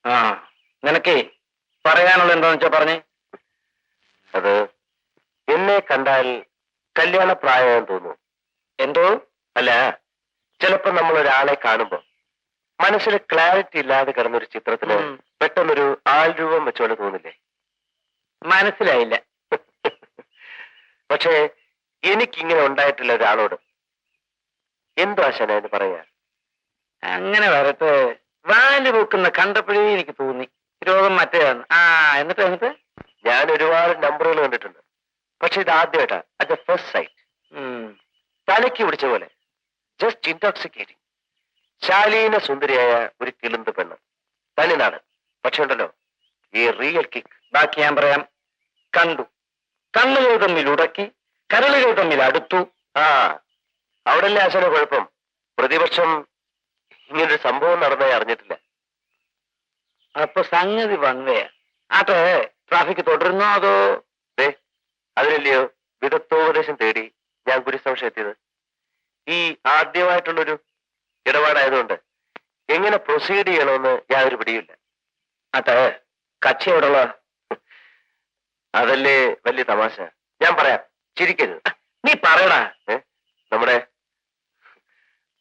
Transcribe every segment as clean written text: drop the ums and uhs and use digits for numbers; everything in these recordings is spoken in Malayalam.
ആ നിനക്കേ പറയാനുള്ള എന്താന്ന് വെച്ചാ പറഞ്ഞേ. അത് എന്നെ കണ്ടാൽ കല്യാണ പ്രായം തോന്നുന്നു. എന്തോ? അല്ല, ചിലപ്പോ നമ്മൾ ഒരാളെ കാണുമ്പോ മനസ്സിൽ ക്ലാരിറ്റി ഇല്ലാതെ കിടന്നൊരു ചിത്രത്തിന് പെട്ടെന്നൊരു ആൾ രൂപം വെച്ചോണ്ട് തോന്നില്ലേ? മനസ്സിലായില്ല. പക്ഷേ എനിക്കിങ്ങനെ ഉണ്ടായിട്ടില്ല ഒരാളോട്. എന്തോ ആശാന എന്ന് പറയാ. അങ്ങനെ വരട്ടെ. വാല് പൊക്കുന്ന കണ്ടപ്പോഴേ എനിക്ക് തോന്നി രോഗം മറ്റേതാണ്. എന്നിട്ട് ഞാൻ ഒരുപാട് നമ്പറുകൾ കണ്ടിട്ടുണ്ട്, പക്ഷെ ഇത് ആദ്യമായിട്ടാ. അറ്റ് ദ ഫസ്റ്റ് സൈറ്റ് തലയ്ക്ക് പിടിച്ച പോലെ, ജസ്റ്റ് ഇൻടോക്സിക്കേറ്റിംഗ്. ശാലീന സുന്ദരിയായ ഒരു കിളുന്ത് പെണ്ണ്, തനിനാട്. പക്ഷെ ഉണ്ടല്ലോ ഈ റിയൽ കിക്ക്. ബാക്കി ഞാൻ പറയാം. കണ്ടു, കണ്ണുകൾ തമ്മിൽ ഉടക്കി, കരളുകൾ തമ്മിൽ അടുത്തു. അവിടല്ലേ ആശാന കുഴപ്പം. പ്രതിപക്ഷം ഇങ്ങനൊരു സംഭവം നടന്നേ അറിഞ്ഞിട്ടില്ല. അപ്പൊ സംഗതി വൺവേ. ആട്ടെ, ട്രാഫിക് തുടരുന്നോ അതോ? അതിനല്ലയോ വിദഗ്ധോപദേശം തേടി ഞാൻ ഗുരുസംശയം എത്തിയത്. ഈ ആദ്യമായിട്ടുള്ളൊരു ഇടപാടായതുകൊണ്ട് എങ്ങനെ പ്രൊസീഡ് ചെയ്യണമെന്ന് യാതൊരു പിടിയില്ല. ആട്ടെ, കക്ഷി എവിടെയുള്ള? അതല്ലേ വലിയ തമാശ. ഞാൻ പറയാം, ചിരിക്കരുത്. നീ പറയടാ. നമ്മുടെ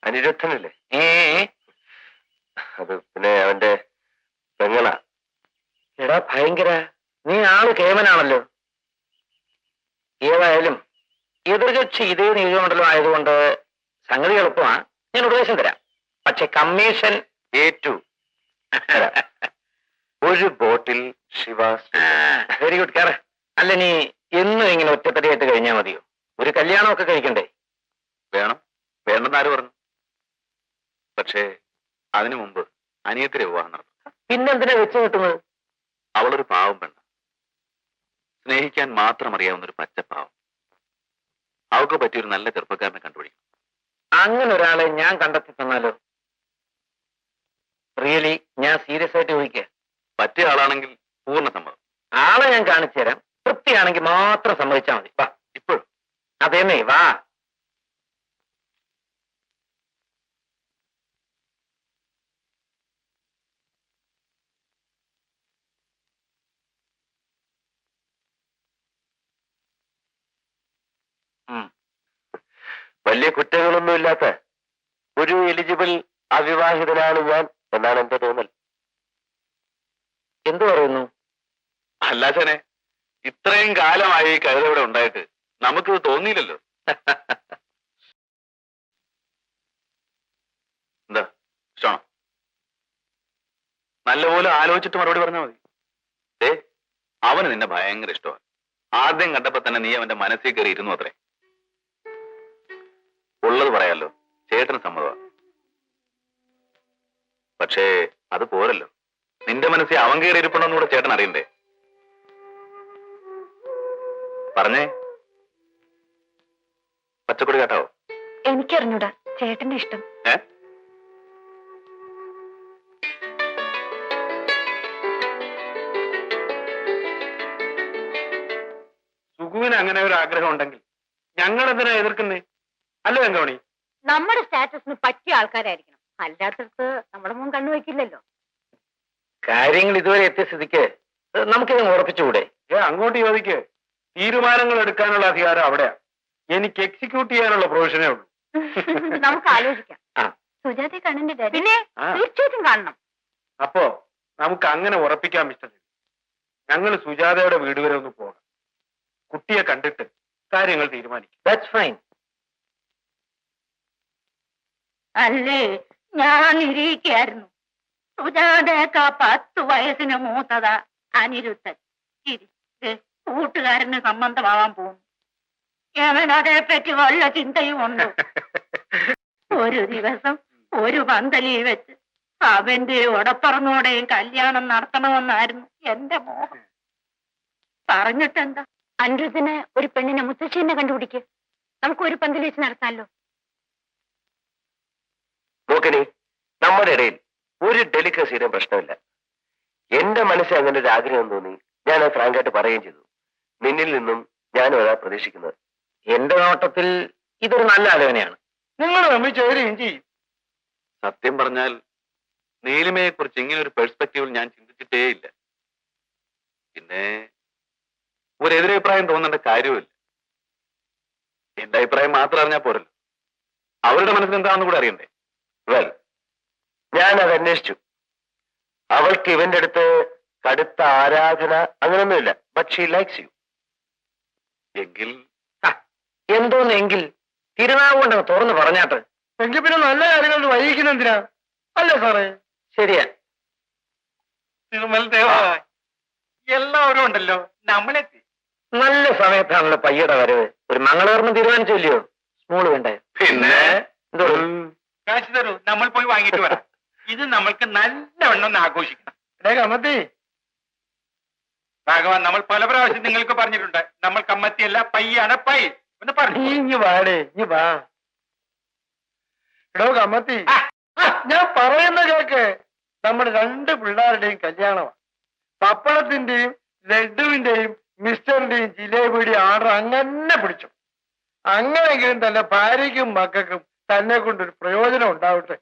അനിരുദ്ധനല്ലേ? അത് പിന്നെ അവന്റെ പെങ്ങളാ. എടാ ഭയങ്കര, നീ ആള് കേമനാണല്ലോ. ഏതായാലും എതിർകക്ഷി ഇതേ നിയോജകമണ്ഡലം ആയതുകൊണ്ട് സംഗതി എളുപ്പമാണ്. ഞാൻ ഉപദേശം തരാം. പക്ഷെ കമ്മീഷൻ ഏറ്റു. ഒരു ബോട്ടിൽ ശിവാസ്. Very good. കേറ. അല്ല, നീ എന്നും ഇങ്ങനെ ഒറ്റത്തടിയായിട്ട് കഴിഞ്ഞാൽ മതിയോ? ഒരു കല്യാണമൊക്കെ കഴിക്കണ്ടേ? വേണം, വേണ്ടെന്ന് ആര് പറഞ്ഞു? പക്ഷേ അതിനു മുമ്പ് അനിയത്തിരെ വിവാഹം നടത്തും. പിന്നെന്തിനാ വെച്ച് കിട്ടുന്നത്? അവളൊരു പാവം പെണ്ണ്, സ്നേഹിക്കാൻ മാത്രം അറിയാവുന്ന ഒരു പച്ചപ്പാവം. അവൾക്ക് പറ്റിയൊരു നല്ല ചെറുപ്പക്കാരനെ കണ്ടുപിടിക്കും. അങ്ങനെ ഒരാളെ ഞാൻ കണ്ടെത്തി തന്നാലോ? റിയലി, ഞാൻ സീരിയസ് ആയിട്ട് ചോദിക്കുക. പറ്റിയ ആളാണെങ്കിൽ പൂർണ്ണ സമ്മതം. ആളെ ഞാൻ കാണിച്ചു തരാം. തൃപ്തിയാണെങ്കിൽ മാത്രം സമ്മതിച്ചാൽ മതി. വാ. ഇപ്പോഴും? അതേന്നേ, വാ. വലിയ കുറ്റങ്ങളൊന്നുമില്ലാത്ത ഒരു എലിജിബിൾ അവിവാഹിതനാണ് ഞാൻ എന്നാണ് എന്റെ തോന്നൽ. എന്തു പറയുന്നു? അല്ലാച്ചനെ, ഇത്രയും കാലമായി കഴുതവിടെ ഉണ്ടായിട്ട് നമുക്കിത് തോന്നിയില്ലല്ലോ. എന്താ ഇഷ്ടമാണോ? നല്ലപോലെ ആലോചിച്ചിട്ട് മറുപടി പറഞ്ഞാൽ മതി. അവന് നിന്നെ ഭയങ്കര ഇഷ്ടമാണ്. ആദ്യം കണ്ടപ്പോ തന്നെ നീ അവന്റെ മനസ്സിൽ കയറി ഇരുന്നു അത്രേ. ഉള്ളത് പറയാലോ, ചേട്ടന് സമ്മതമാണ്. പക്ഷേ അത് പോരല്ലോ. നിന്റെ മനസ്സിൽ അവൻ കയറി ഇരിപ്പുണ്ടെന്ന് കൂടെ ചേട്ടൻ അറിയണ്ടേ? പറഞ്ഞേ. പച്ചക്കൊടി കേട്ടാവോ? എനിക്കറിഞ്ഞൂടാ, ചേട്ടന്റെ ഇഷ്ടം. സുഖുവിന് അങ്ങനെ ഒരു ആഗ്രഹം ഉണ്ടെങ്കിൽ ഞങ്ങൾ എന്തിനാ എതിർക്കുന്നേ? അല്ല വെങ്കമണി? നമ്മുടെ സ്റ്റാറ്റസിന് പറ്റിയ ആൾക്കാരായിരിക്കണം, അല്ലാത്തടത്ത് നമ്മുടെ മുൻ കണ്ണുവെക്കില്ലല്ലോ. കാര്യങ്ങൾ ഇതുവരെ എത്തിയ സ്ഥിതിക്ക് നമുക്കിത് ഉറപ്പിച്ചുകൂടെ? അങ്ങോട്ട് ചോദിക്ക്. തീരുമാനങ്ങൾ എടുക്കാനുള്ള അധികാരം അവിടെയാ. എനിക്ക് എക്സിക്യൂട്ട് ചെയ്യാനുള്ള പ്രൊവിഷനേ ഉള്ളൂ. നമുക്ക് ആലോചിക്കാം. സുജാതയെ കാണണ്ടേ? പിന്നെ തീർച്ചയായിട്ടും കാണണം. അപ്പോ നമുക്ക് അങ്ങനെ ഉറപ്പിക്കാം മിസ്റ്റർ. ഞങ്ങൾ സുജാതയുടെ വീട് വരെ ഒന്ന് പോകാം. കുട്ടിയെ കണ്ടിട്ട് കാര്യങ്ങൾ തീരുമാനിക്കും. That's fine. അല്ലേ, ഞാൻ ഇരിക്കായിരുന്നു. സുജാതയൊക്കെ 10 വയസ്സിന് മൂത്തതാ അനിരുദ്ധൻ. കൂട്ടുകാരന് സംബന്ധമാവാൻ പോകുന്നു. അവനതേപ്പറ്റി വല്ല ചിന്തയും ഉണ്ടോ? ഒരു ദിവസം ഒരു പന്തലിൽ വെച്ച് അവന്റെ ഉടപ്പറന്നോടെയും കല്യാണം നടത്തണമെന്നായിരുന്നു എന്റെ മോഹം. പറഞ്ഞിട്ടെന്താ? അനിരുദ്ധന് ഒരു പെണ്ണിനെ മുത്തശ്ശിനെ കണ്ടുപിടിക്ക്. നമുക്ക് ഒരു പന്തലിൽ വെച്ച് നടത്താമല്ലോ. നോക്കണേ, നമ്മുടെ ഇടയിൽ ഒരു ഡെലിക്കസിയുടെയും പ്രശ്നമില്ല. എന്റെ മനസ്സിൽ അങ്ങനെ ഒരു ആഗ്രഹം തോന്നി. ഞാൻ അത് ഫ്രാങ്കായിട്ട് പറയുകയും ചെയ്തു. നിന്നിൽ നിന്നും ഞാനും അതാ പ്രതീക്ഷിക്കുന്നത്. എന്റെ നോട്ടത്തിൽ ഇതൊരു നല്ല ആലോചനയാണ്. നിങ്ങൾ തമ്മിൽ ചേരുകയും ചെയ്യും. സത്യം പറഞ്ഞാൽ നീലിമയെ കുറിച്ച് ഇങ്ങനെ ഒരു പെർസ്പെക്റ്റീവിൽ ഞാൻ ചിന്തിച്ചിട്ടേ ഇല്ല. പിന്നെ ഒരു എതിരഭിപ്രായം തോന്നേണ്ട കാര്യവുമില്ല. എന്റെ അഭിപ്രായം മാത്രം അറിഞ്ഞാൽ പോരല്ലോ, അവരുടെ മനസ്സിൽ എന്താണെന്ന് കൂടെ അറിയണ്ടേ? വെൽ, ഞാൻ അത് അന്വേഷിച്ചു. അവൾക്ക് ഇവന്റെ അടുത്ത് കടുത്ത ആരാധന അങ്ങനൊന്നുമില്ല. But she likes you. എങ്കിൽ എന്തോന്നെങ്കിൽ തിരുനാവുകൊണ്ടങ്ങ് തുറന്ന് പറഞ്ഞാട്ട്. എങ്കിൽ പിന്നെ നല്ല കാര്യങ്ങൾ വൈകിക്കുന്ന എന്തിനാ? അല്ലേ സാറേ? ശരിയാ. തിരുമൽ ദേവാ, എല്ലാവരും ഉണ്ടല്ലോ, നമ്മളെത്തി. നല്ല സമയത്താണല്ലോ പയ്യയുടെ വരവ്. ഒരു മംഗളകർമ്മം തീരുമാനിച്ചില്ലയോ? സ്മോള് വേണ്ടേ? പിന്നെ എന്തോ കാശ് തരൂ, നമ്മൾ പോയി വാങ്ങിയിട്ട് വരാം. ഇത് നമ്മൾക്ക് നല്ലവണ്ണം ഒന്ന് ആഘോഷിക്കണം. കമ്മത്തി ഭാഗവാൻ, നമ്മൾ പല പ്രാവശ്യം നിങ്ങൾക്ക് പറഞ്ഞിട്ടുണ്ട്, നമ്മൾ കമ്മത്തിയല്ല പയ്യാണ്. പൈ ഒന്ന് പറഞ്ഞു വാടേ, വാ. എടോ കമ്മത്തി, ഞാൻ പറയുന്ന കേക്ക്. നമ്മുടെ 2 പിള്ളേരുടെയും കല്യാണമാണ്. പപ്പടത്തിന്റെയും ലഡുവിന്റെയും മിസ്റ്ററിന്റെയും ജിലേബിയുടെയും ആർഡർ അങ്ങനെ പിടിച്ചു. അങ്ങനെയെങ്കിലും തന്നെ ഭാര്യയ്ക്കും മക്കൾക്കും തന്നെ കൊണ്ടൊരു പ്രയോജനം ഉണ്ടാവട്ടെ.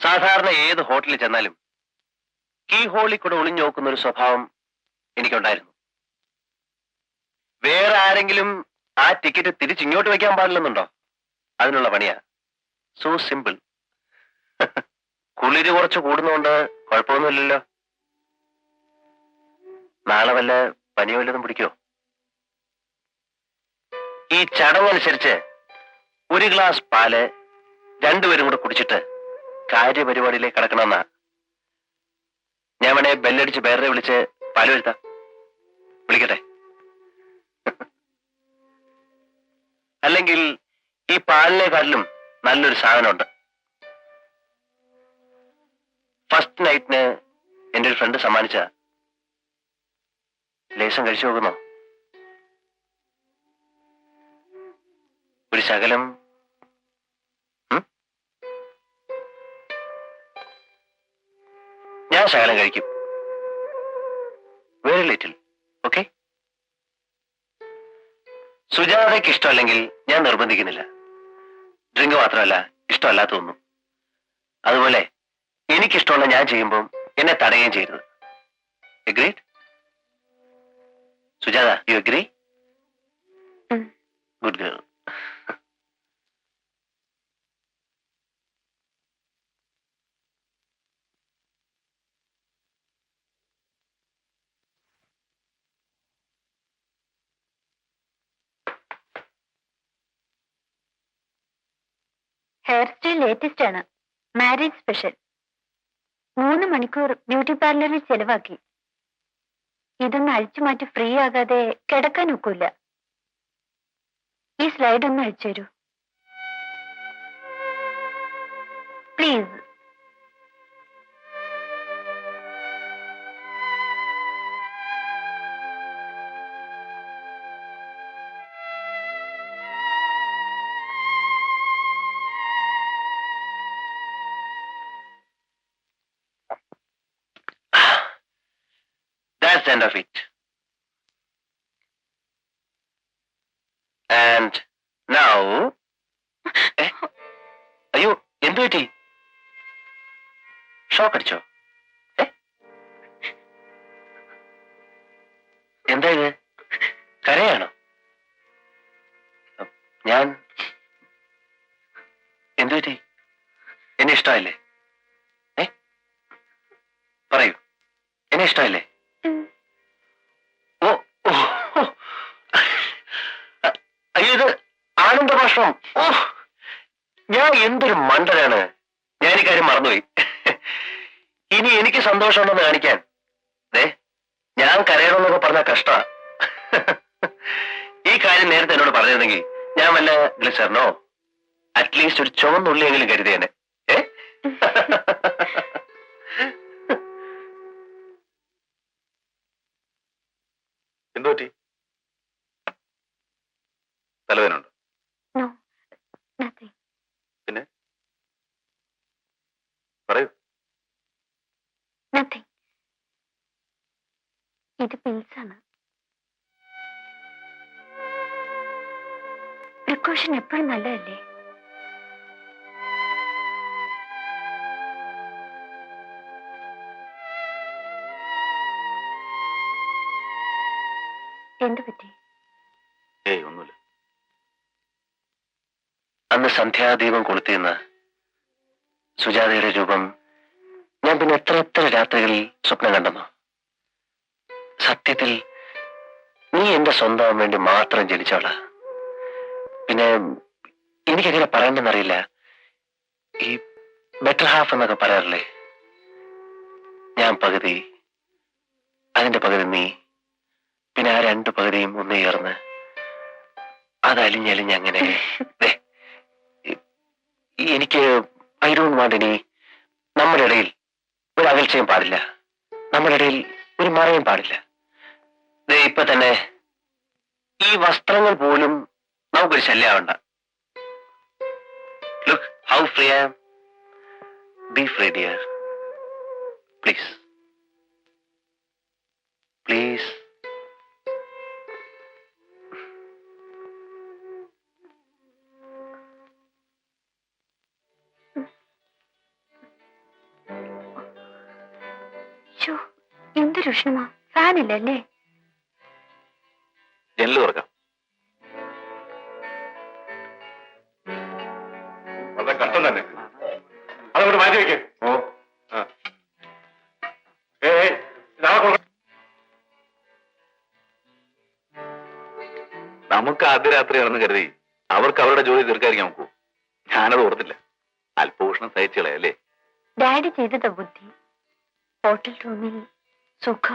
സാധാരണ ഏത് ഹോട്ടലിൽ ചെന്നാലും കീ ഹോളിൽ കൂടെ ഒളിഞ്ഞു നോക്കുന്ന ഒരു സ്വഭാവം എനിക്കുണ്ടായിരുന്നു. വേറെ ആരെങ്കിലും ആ ടിക്കറ്റ് തിരിച്ചിങ്ങോട്ട് വെക്കാൻ പാടില്ലെന്നുണ്ടോ? അതിനുള്ള പണിയാ. So simple. കുളിര് കുറച്ച് കൂടുന്നതുകൊണ്ട് കുഴപ്പമൊന്നുമില്ലല്ലോ. നാളെ വല്ല പനിയോ വല്ലതും പിടിക്കോ? ഈ ചടങ്ങനുസരിച്ച് 1 ഗ്ലാസ് പാല് 2 പേരും കൂടെ കുടിച്ചിട്ട് കാര്യപരിപാടിയിലേക്ക് കടക്കണമെന്നാ. ഞാൻ വേണേ ബെല്ലടിച്ച് വേറെ വിളിച്ച് പാല് വരുത്താം. വിളിക്കട്ടെ? അല്ലെങ്കിൽ ഈ പാലിനെക്കാട്ടിലും നല്ലൊരു സാധനമുണ്ട്. ഫസ്റ്റ് നൈറ്റിന് എന്റെ ഒരു ഫ്രണ്ട് സമ്മാനിച്ച ലേശം കഴിച്ചു നോക്കുന്നോ? ഒരു ശകലം. ഞാൻ ശകലം കഴിക്കും. Very little. ഓക്കെ? സുജാതയ്ക്ക് ഇഷ്ടമല്ലെങ്കിൽ ഞാൻ നിർബന്ധിക്കുന്നില്ല. ഡ്രിങ്ക് മാത്രമല്ല, ഇഷ്ടമല്ലാത്തൊന്നും. അതുപോലെ എനിക്കിഷ്ടമുള്ള ഞാൻ ചെയ്യുമ്പോൾ എന്നെ തടയുകയും ചെയ്യരുത്. Agreed? Sujatha, you agree? Good girl. Hair style latest ആണ്. Marriage special. 3 മണിക്കൂർ ബ്യൂട്ടി പാർലറിൽ ചെലവാക്കി. ഇതൊന്ന് അഴിച്ചു മാറ്റി ഫ്രീ ആകാതെ കിടക്കാൻ ഒക്കില്ല. ഈ സ്ലൈഡ് ഒന്ന് അഴിച്ചു തരൂ please. That's the end of it. And now, അയ്യോ, എന്തു പറ്റി? ഷോക്ക് അടിച്ചോ? എന്താ ഇത്? കരയാണോ? ഞാൻ എന്തു പറ്റി? എന്നെ ഇഷ്ടമായില്ലേ? പറയൂ, എന്നെ ഇഷ്ടമായില്ലേ? ഓ ഓ, അയ്യോ, ഇത് ആനന്ദ ഭാഷണം. ഓ, ഞാൻ എന്തൊരു മണ്ടനാണ്. ഞാൻ ഈ കാര്യം മറന്നുപോയി. ഇനി എനിക്ക് സന്തോഷമുണ്ടെന്ന് കാണിക്കാൻ ഞാൻ കരയണമെന്നൊക്കെ പറഞ്ഞ കഷ്ടമാ. ഈ കാര്യം നേരത്തെ എന്നോട് പറഞ്ഞിരുന്നെങ്കിൽ ഞാൻ വല്ല ഗ്ലിസറിനോ അറ്റ്ലീസ്റ്റ് ഒരു ചുവന്നുള്ളിയെങ്കിലും കരുതിയേനെ. എന്തോ പറ്റി? തലവേനുണ്ടോ? പിന്നെ പറയൂ. ഇത് പിൽസാണ്. പ്രിക്കോഷൻ എപ്പോഴും നല്ലതല്ലേ? എന്തു പറ്റി? ഏയ് ഒന്നുമില്ല. അന്ന് സന്ധ്യാദീപം കൊളുത്തിയെന്ന സുജാതയുടെ രൂപം ഞാൻ പിന്നെ എത്ര രാത്രികളിൽ സ്വപ്നം കണ്ടെന്നോ? സത്യത്തിൽ നീ എന്റെ സ്വന്തം വേണ്ടി മാത്രം ജനിച്ചവളാ. പിന്നെ എനിക്കെങ്ങനെ പറയണ്ടെന്നറിയില്ല. ഈ ബെറ്റർ ഹാഫ് എന്നൊക്കെ പറയാറില്ലേ? ഞാൻ പകുതി, അതിന്റെ പകുതി നീ, പിന്നെ ആ രണ്ടു പകുതിയും ഒന്ന് ചേർന്ന് അതലിഞ്ഞലിഞ്ഞങ്ങനെ. എനിക്ക് ഐ ഡോണ്ട് വാണ്ട് ഇനി നമ്മുടെ ഇടയിൽ ഒരു അകൽച്ചയും പാടില്ല, നമ്മുടെ ഇടയിൽ ഒരു മറയും പാടില്ല. ഇപ്പൊ തന്നെ ഈ വസ്ത്രങ്ങൾ പോലും നമുക്കൊരു ശല്യമാവണ്ട. Look how free I am. Be free dear, please please. എന്തൊരു ഉഷ്ണമാ, ഫാനില്ലല്ലേ? ജനല് തുറക്കാം. വളരെ കഷ്ടം തന്നെ. അതങ്ങോട്ട് മാറ്റി വെക്കേ. ഓ നമുക്ക് ആദ്യ രാത്രിയാണെന്ന് കരുതി അവർക്ക് അവരുടെ ജോലി തീർക്കാതിരിക്കാൻ നോക്കൂ. ഞാനത് ഓർത്തില്ല. അല്പഭൂഷണം സഹിച്ചുകളെ അല്ലേ? ഡാഡി ചെയ്തതാ ബുദ്ധി. ഹോട്ടൽ റൂമിൽ സുഖ.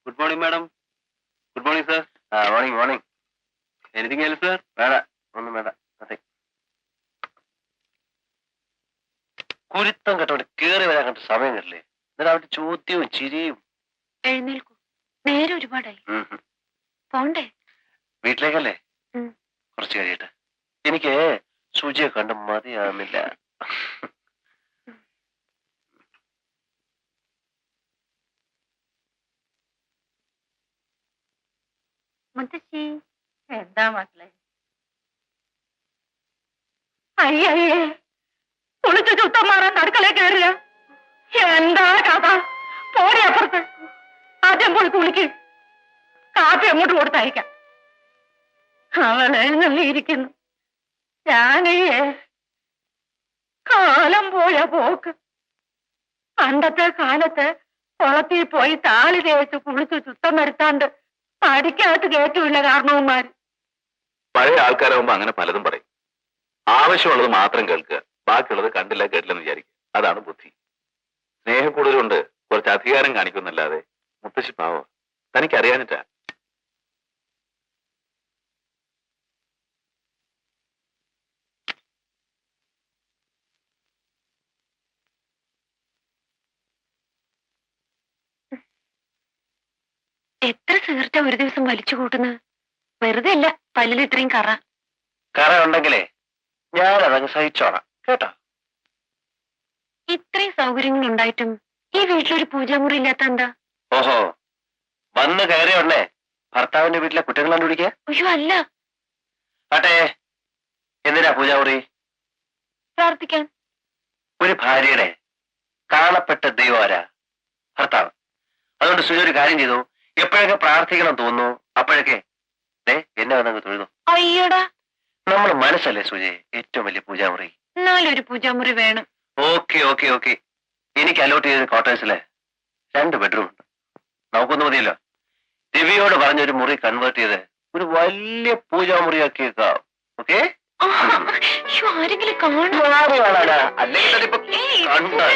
Good morning madam. Good morning sir. Morning morning. Anything else sir? വേണ്ട, ഒന്നും വേണ്ട. കുരുത്തം കേട്ടോണ്ട് കേറി വരാൻ കണ്ട സമയം കിട്ടില്ലേ? എന്നിട്ട് അവരുടെ ചോദ്യവും ചിരിയും. എഴുന്നേൽക്കൂ, നേരെ ഒരുപാടായി. പോണ്ടേ? വീട്ടിലേക്കല്ലേ? കുറച്ച് കഴിയട്ടെ. എനിക്ക് സുജിയെ കണ്ട് മതിയാകുന്നില്ല. മുത്തശ്ശി, എന്താ മക്കളെ? അയ്യേ, കുളിച്ച് ചുത്തം മാറാൻ അടുക്കളയിൽ കയറിയ എന്താ കഥ? പോരെ അപ്പുറത്ത്. ആദ്യം പോയി കുളിക്ക്. കാപ്പി അങ്ങോട്ട് കൊടുത്തയക്കാം. അവളെ നല്ലിയിരിക്കുന്നു. ഞാനേ കാലം പോയ പോക്ക്. പണ്ടത്തെ കാലത്ത് കുളത്തിൽ പോയി താളി തേച്ച് കുളിച്ച് ചുത്തം വരുത്താണ്ട് പഠിക്കകത്ത് കയറ്റുമില്ല കാരണവന്മാര്. പഴയ ആൾക്കാരാകുമ്പോ അങ്ങനെ പലതും പറയും. ആവശ്യമുള്ളത് മാത്രം കേൾക്കുക, ബാക്കിയുള്ളത് കണ്ടില്ല കേട്ടില്ലെന്ന് വിചാരിക്കുക. അതാണ് ബുദ്ധി. സ്നേഹം കൂടുതലുണ്ട്, കുറച്ച് അധികാരം കാണിക്കുന്നല്ലാതെ. മുത്തശ്ശി പാവം, തനിക്കറിയാനിട്ടാ. എത്ര സിഗരറ്റാ ഒരു ദിവസം വലിച്ചു കൂട്ടുന്നത്? വെറുതെ അല്ല പല്ലിൽ ഇത്രയും കറ. കറ ഉണ്ടെങ്കിലേ ഞാനതങ്ങ് സഹിച്ചോളാം കേട്ടോ. ഇത്രയും സൗകര്യങ്ങൾ ഉണ്ടായിട്ടും ഈ വീട്ടിലൊരു പൂജാമുറി ഇല്ലാത്ത എന്താ? ഓഹോ, വന്ന് കയറിയ ഉടനെ ഭർത്താവിന്റെ വീട്ടിലെ കുറ്റങ്ങൾ കണ്ടുപിടിക്കുക? അയ്യോ അല്ല, ആട്ടെ, എന്തിനാ പൂജാമുറി? പ്രാർത്ഥിക്കാൻ. ഒരു ഭാര്യയുടെ കാണപ്പെട്ട ദൈവം ആരാ? ഭർത്താവ്. അതുകൊണ്ട് സുജ ഒരു കാര്യം ചെയ്തു, എപ്പോഴൊക്കെ പ്രാർത്ഥിക്കണം തോന്നുന്നു അപ്പോഴൊക്കെ എന്നെ വന്നങ്ങ് തൊഴുതു. അയ്യടാ, നമ്മൾ മനസ്സല്ലേ സുജയെ ഏറ്റവും വലിയ പൂജാമുറി? എന്നാലൊരു പൂജാമുറി വേണം. Okay okay okay. എനിക്ക് അലോട്ട് ചെയ്ത ക്വാർട്ടേഴ്സില് 2 ബെഡ്റൂം ഉണ്ട്. നമുക്കൊന്നും മതിയല്ലോ. ദിവ്യയോട് പറഞ്ഞൊരു മുറി കൺവേർട്ട് ചെയ്ത് ഒരു വലിയ പൂജാമുറിയാക്കിയേക്കാം. ഓക്കെ? ആരെങ്കിലും കാണും. അല്ലെങ്കിൽ തന്നെ ഇപ്പൊ ഏയ്, കണ്ടാ